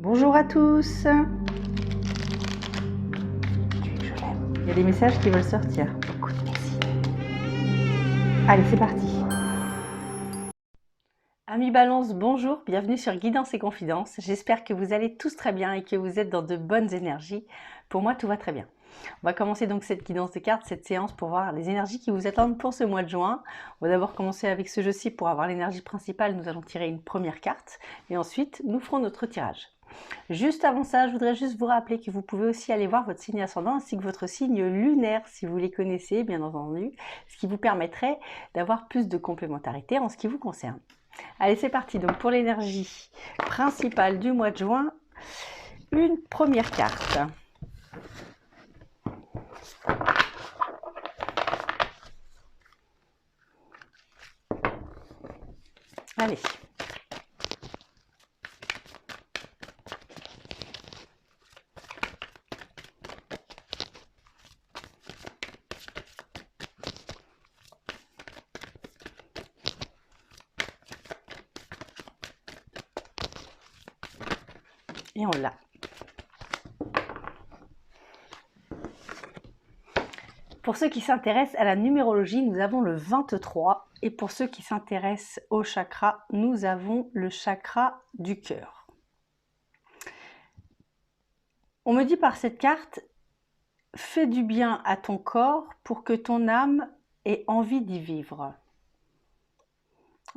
Bonjour à tous. Il y a des messages qui veulent sortir. Écoute, merci. Allez, c'est parti. Amis Balance, bonjour, bienvenue sur Guidance et Confidences. J'espère que vous allez tous très bien et que vous êtes dans de bonnes énergies. Pour moi, tout va très bien. On va commencer donc cette guidance de cartes, cette séance pour voir les énergies qui vous attendent pour ce mois de juin. On va d'abord commencer avec ce jeu-ci pour avoir l'énergie principale. Nous allons tirer une première carte et ensuite nous ferons notre tirage. Juste avant ça, je voudrais juste vous rappeler que vous pouvez aussi aller voir votre signe ascendant ainsi que votre signe lunaire si vous les connaissez, bien entendu, ce qui vous permettrait d'avoir plus de complémentarité en ce qui vous concerne. Allez, c'est parti. Donc pour l'énergie principale du mois de juin, une première carte. Allez. Et on l'a. Pour ceux qui s'intéressent à la numérologie, nous avons le 23. Et pour ceux qui s'intéressent au chakra, nous avons le chakra du cœur. On me dit par cette carte, fais du bien à ton corps pour que ton âme ait envie d'y vivre.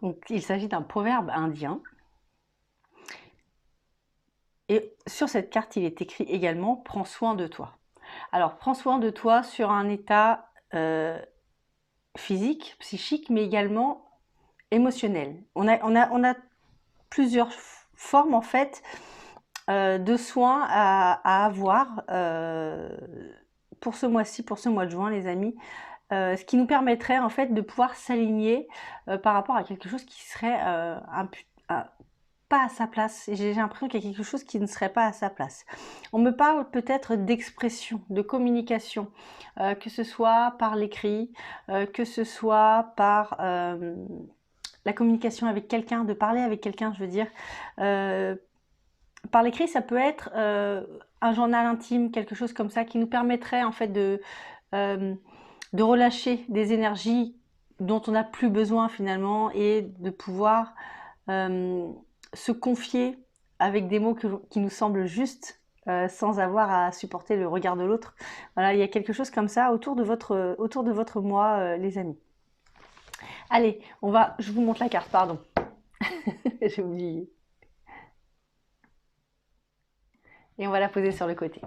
Donc, il s'agit d'un proverbe indien. Et sur cette carte, il est écrit également « Prends soin de toi ». Alors, prends soin de toi sur un état physique, psychique, mais également émotionnel. On a plusieurs formes, en fait, de soins à avoir pour ce mois-ci, pour ce mois de juin, les amis. Ce qui nous permettrait, en fait, de pouvoir s'aligner par rapport à quelque chose qui serait pas à sa place. J'ai l'impression qu'il y a quelque chose qui ne serait pas à sa place. On me parle peut-être d'expression, de communication, que ce soit par l'écrit, que ce soit par la communication avec quelqu'un, de parler avec quelqu'un, je veux dire. Par l'écrit, ça peut être un journal intime, quelque chose comme ça, qui nous permettrait en fait de relâcher des énergies dont on n'a plus besoin finalement et de pouvoir se confier avec des mots qui nous semblent justes sans avoir à supporter le regard de l'autre. Voilà, il y a quelque chose comme ça autour de votre moi, les amis. Allez, je vous montre la carte, pardon. J'ai oublié. Et on va la poser sur le côté.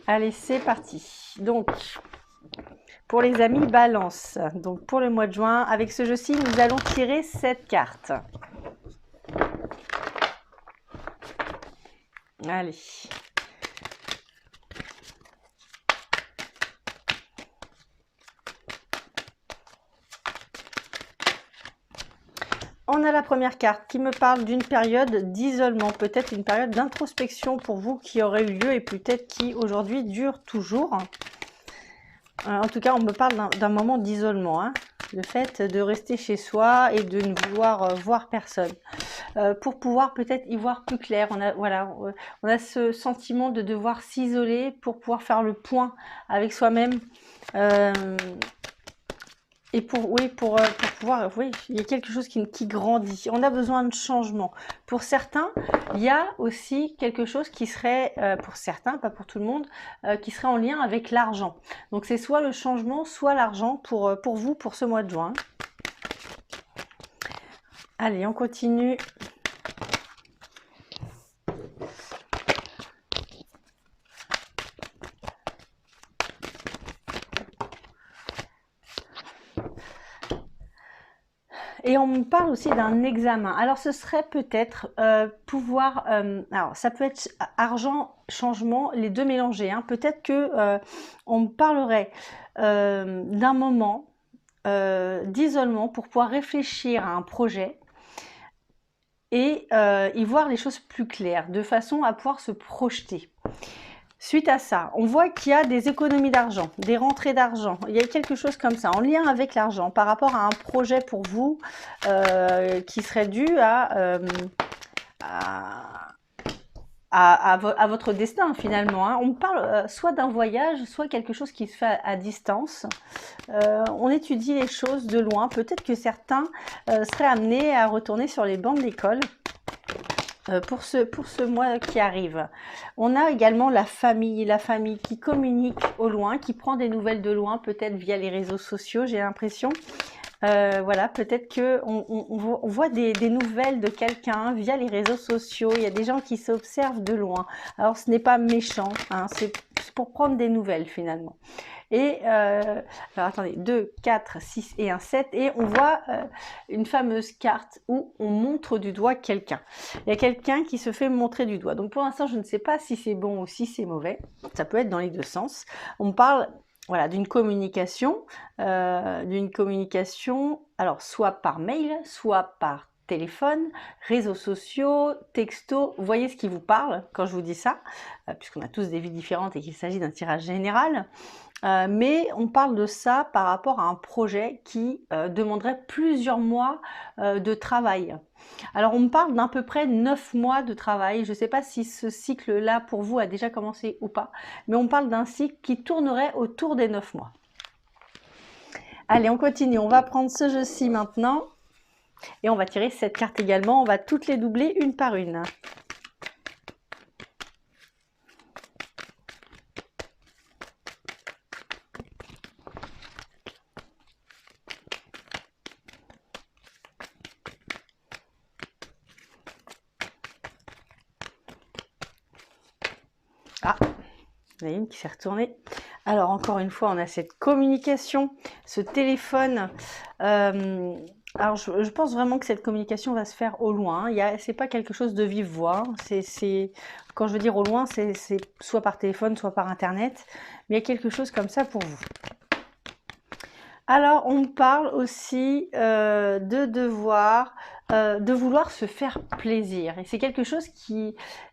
Allez, c'est parti. Donc, pour les amis Balance, donc pour le mois de juin, avec ce jeu-ci, nous allons tirer cette carte. Allez. On a la première carte qui me parle d'une période d'isolement, peut-être une période d'introspection pour vous qui aurait eu lieu et peut-être qui aujourd'hui dure toujours. En tout cas, on me parle d'un moment d'isolement, hein. Le fait de rester chez soi et de ne vouloir voir personne. Pour pouvoir peut-être y voir plus clair. On a ce sentiment de devoir s'isoler pour pouvoir faire le point avec soi-même. Et pour pouvoir, oui, il y a quelque chose qui grandit. On a besoin de changement. Pour certains, il y a aussi quelque chose qui serait, pour certains, pas pour tout le monde, qui serait en lien avec l'argent. Donc c'est soit le changement, soit l'argent pour vous, pour ce mois de juin. Allez, on continue. Et on me parle aussi d'un examen. Alors ce serait peut-être pouvoir... alors ça peut être argent, changement, les deux mélangés. Hein. Peut-être que on me parlerait d'un moment d'isolement pour pouvoir réfléchir à un projet et y voir les choses plus claires, de façon à pouvoir se projeter. Suite à ça, on voit qu'il y a des économies d'argent, des rentrées d'argent. Il y a quelque chose comme ça, en lien avec l'argent, par rapport à un projet pour vous qui serait dû à à votre destin finalement, hein. On parle soit d'un voyage, soit quelque chose qui se fait à distance. On étudie les choses de loin. Peut-être que certains seraient amenés à retourner sur les bancs de l'école. Pour ce mois qui arrive. On a également la famille qui communique au loin, qui prend des nouvelles de loin, peut-être via les réseaux sociaux, j'ai l'impression. Voilà, peut-être que on voit des nouvelles de quelqu'un via les réseaux sociaux. Il y a des gens qui s'observent de loin. Alors, ce n'est pas méchant, hein, c'est pour prendre des nouvelles finalement. Et alors attendez, 2, 4, 6 et un 7. Et on voit une fameuse carte où on montre du doigt quelqu'un. Il y a quelqu'un qui se fait montrer du doigt. Donc pour l'instant, je ne sais pas si c'est bon ou si c'est mauvais. Ça peut être dans les deux sens. On parle voilà, d'une communication, alors soit par mail, soit par téléphone, réseaux sociaux, texto. Vous voyez ce qui vous parle quand je vous dis ça, puisqu'on a tous des vies différentes et qu'il s'agit d'un tirage général. Mais on parle de ça par rapport à un projet qui demanderait plusieurs mois de travail. Alors on me parle d'à peu près 9 mois de travail. Je ne sais pas si ce cycle-là pour vous a déjà commencé ou pas, mais on parle d'un cycle qui tournerait autour des 9 mois. Allez, on continue. On va prendre ce jeu-ci maintenant et on va tirer cette carte également. On va toutes les doubler une par une. Ah, il y en a une qui s'est retournée. Alors encore une fois, on a cette communication, ce téléphone. Alors je pense vraiment que cette communication va se faire au loin. C'est pas quelque chose de vive voix. Quand je veux dire au loin, c'est soit par téléphone, soit par internet. Mais il y a quelque chose comme ça pour vous. Alors on parle aussi de vouloir se faire plaisir. Et c'est quelque chose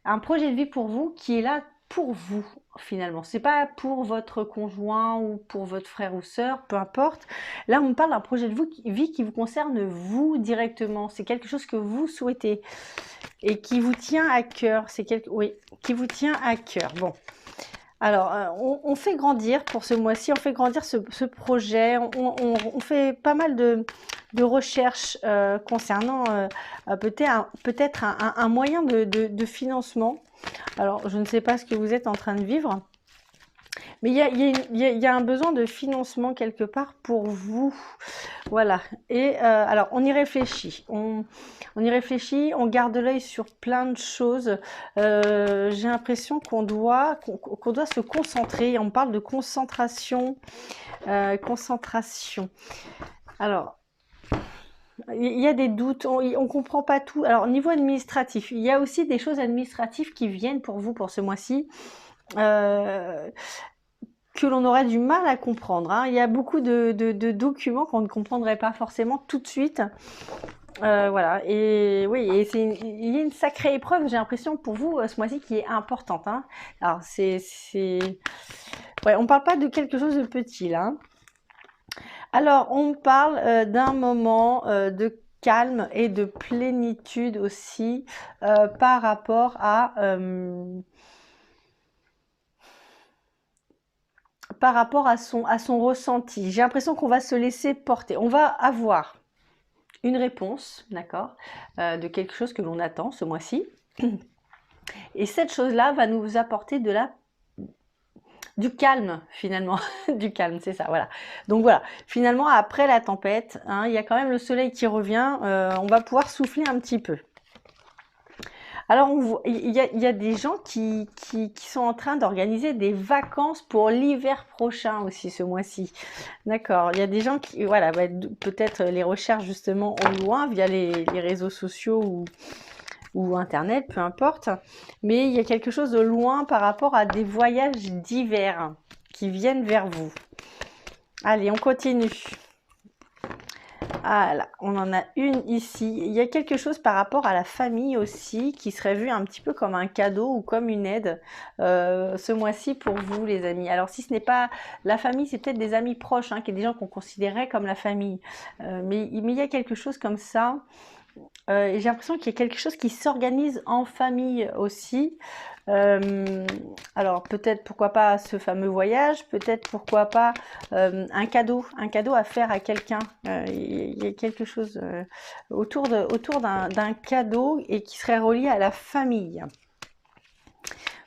un projet de vie pour vous qui est là pour vous finalement. C'est pas pour votre conjoint ou pour votre frère ou sœur, peu importe. Là, on parle d'un projet de vie qui vous concerne vous directement. C'est quelque chose que vous souhaitez et qui vous tient à cœur. Oui, qui vous tient à cœur. Bon. Alors, on fait grandir pour ce mois-ci, on fait grandir ce projet, on fait pas mal de recherches concernant peut-être un moyen de financement. Alors, je ne sais pas ce que vous êtes en train de vivre, mais il y a un besoin de financement quelque part pour vous. Voilà. Et alors, on y réfléchit. On y réfléchit, on garde l'œil sur plein de choses. J'ai l'impression qu'on doit se concentrer. On parle de concentration. Concentration. Alors, il y a des doutes, on ne comprend pas tout. Alors, au niveau administratif, il y a aussi des choses administratives qui viennent pour vous pour ce mois-ci. Que l'on aurait du mal à comprendre, hein. Il y a beaucoup de documents qu'on ne comprendrait pas forcément tout de suite. Voilà, et oui, il y a une sacrée épreuve, j'ai l'impression, pour vous, ce mois-ci, qui est importante, hein. Alors, ouais, on ne parle pas de quelque chose de petit, là, hein. Alors, on parle d'un moment de calme et de plénitude aussi par rapport à son ressenti. J'ai l'impression qu'on va se laisser porter. On va avoir une réponse, d'accord, de quelque chose que l'on attend ce mois-ci. Et cette chose-là va nous apporter du calme, finalement. Du calme, c'est ça, voilà. Donc voilà, finalement, après la tempête, hein, il y a quand même le soleil qui revient. On va pouvoir souffler un petit peu. Alors, il y a des gens qui sont en train d'organiser des vacances pour l'hiver prochain aussi, ce mois-ci. D'accord. Il y a des gens qui, voilà, peut-être les recherches justement au loin via les réseaux sociaux ou Internet, peu importe. Mais il y a quelque chose de loin par rapport à des voyages d'hiver qui viennent vers vous. Allez, on continue. Voilà, on en a une ici. Il y a quelque chose par rapport à la famille aussi qui serait vu un petit peu comme un cadeau ou comme une aide ce mois-ci pour vous les amis. Alors si ce n'est pas la famille, c'est peut-être des amis proches, hein, qui est des gens qu'on considérait comme la famille. Mais il y a quelque chose comme ça. j'ai l'impression qu'il y a quelque chose qui s'organise en famille aussi. Alors peut-être pourquoi pas ce fameux voyage, peut-être pourquoi pas un cadeau à faire à quelqu'un. Il y a quelque chose autour d'un cadeau et qui serait relié à la famille.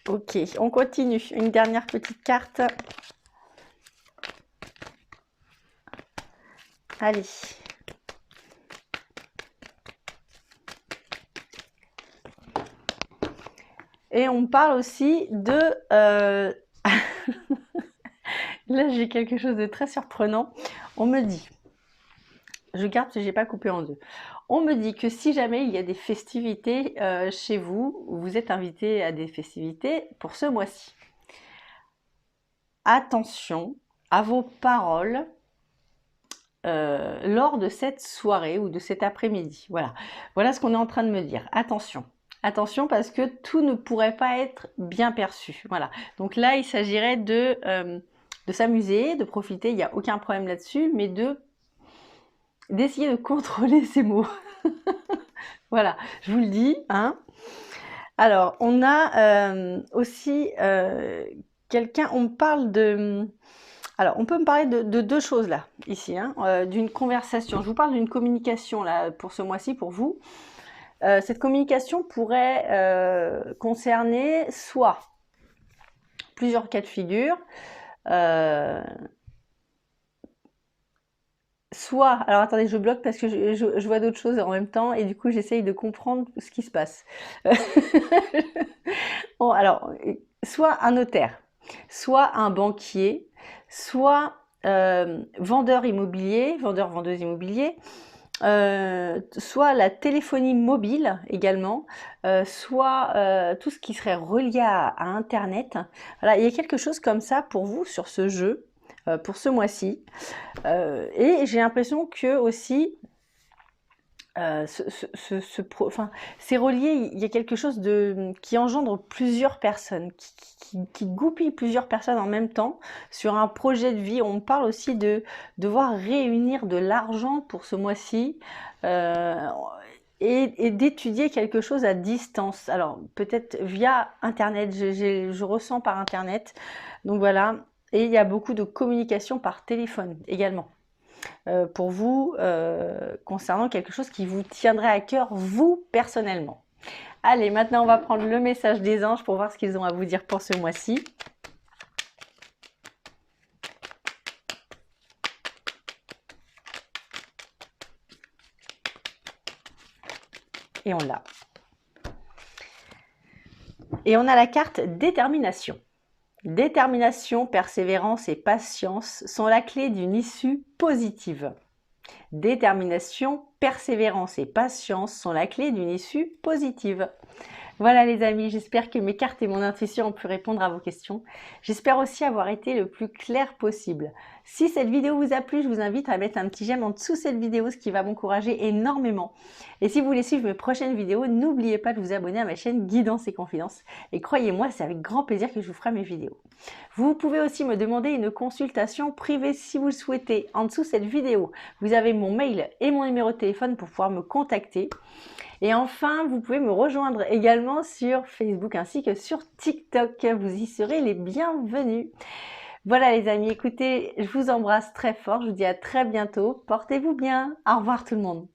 Ok, on continue. Une dernière petite carte. Allez. Et on parle aussi de... Là, j'ai quelque chose de très surprenant. On me dit, je garde parce que je n'ai pas coupé en deux. On me dit que si jamais il y a des festivités chez vous, vous êtes invité à des festivités pour ce mois-ci. Attention à vos paroles lors de cette soirée ou de cet après-midi. Voilà ce qu'on est en train de me dire. Attention. Attention parce que tout ne pourrait pas être bien perçu. Voilà. Donc là, il s'agirait de s'amuser, de profiter, il n'y a aucun problème là-dessus, mais d'essayer de contrôler ses mots. Voilà, je vous le dis. Hein. Alors, on a aussi quelqu'un, on parle de... Alors, on peut me parler de deux choses là, ici, hein, d'une conversation. Je vous parle d'une communication là pour ce mois-ci, pour vous. Cette communication pourrait concerner soit plusieurs cas de figure, soit, alors attendez, je bloque parce que je vois d'autres choses en même temps et du coup j'essaye de comprendre ce qui se passe. Bon, alors, soit un notaire, soit un banquier, soit vendeur immobilier, vendeuse immobilier, soit la téléphonie mobile également, soit tout ce qui serait relié à Internet. Voilà, il y a quelque chose comme ça pour vous sur ce jeu, pour ce mois-ci. Et j'ai l'impression que aussi, c'est relié, il y a quelque chose qui engendre plusieurs personnes, qui goupille plusieurs personnes en même temps sur un projet de vie. On parle aussi de devoir réunir de l'argent pour ce mois-ci et d'étudier quelque chose à distance. Alors peut-être via Internet, je ressens par Internet. Donc voilà, et il y a beaucoup de communication par téléphone également. Pour vous concernant quelque chose qui vous tiendrait à cœur, vous, personnellement. Allez, maintenant, on va prendre le message des anges pour voir ce qu'ils ont à vous dire pour ce mois-ci. Et on l'a. Et on a la carte détermination. Détermination, persévérance et patience sont la clé d'une issue positive. Détermination, persévérance et patience sont la clé d'une issue positive. Voilà les amis, j'espère que mes cartes et mon intuition ont pu répondre à vos questions. J'espère aussi avoir été le plus clair possible. Si cette vidéo vous a plu, je vous invite à mettre un petit j'aime en dessous cette vidéo, ce qui va m'encourager énormément. Et si vous voulez suivre mes prochaines vidéos, n'oubliez pas de vous abonner à ma chaîne Guidance et Confidences. Et croyez-moi, c'est avec grand plaisir que je vous ferai mes vidéos. Vous pouvez aussi me demander une consultation privée si vous le souhaitez. En dessous de cette vidéo, vous avez mon mail et mon numéro de téléphone pour pouvoir me contacter. Et enfin, vous pouvez me rejoindre également sur Facebook ainsi que sur TikTok. Vous y serez les bienvenus. Voilà les amis, écoutez, je vous embrasse très fort. Je vous dis à très bientôt. Portez-vous bien. Au revoir tout le monde.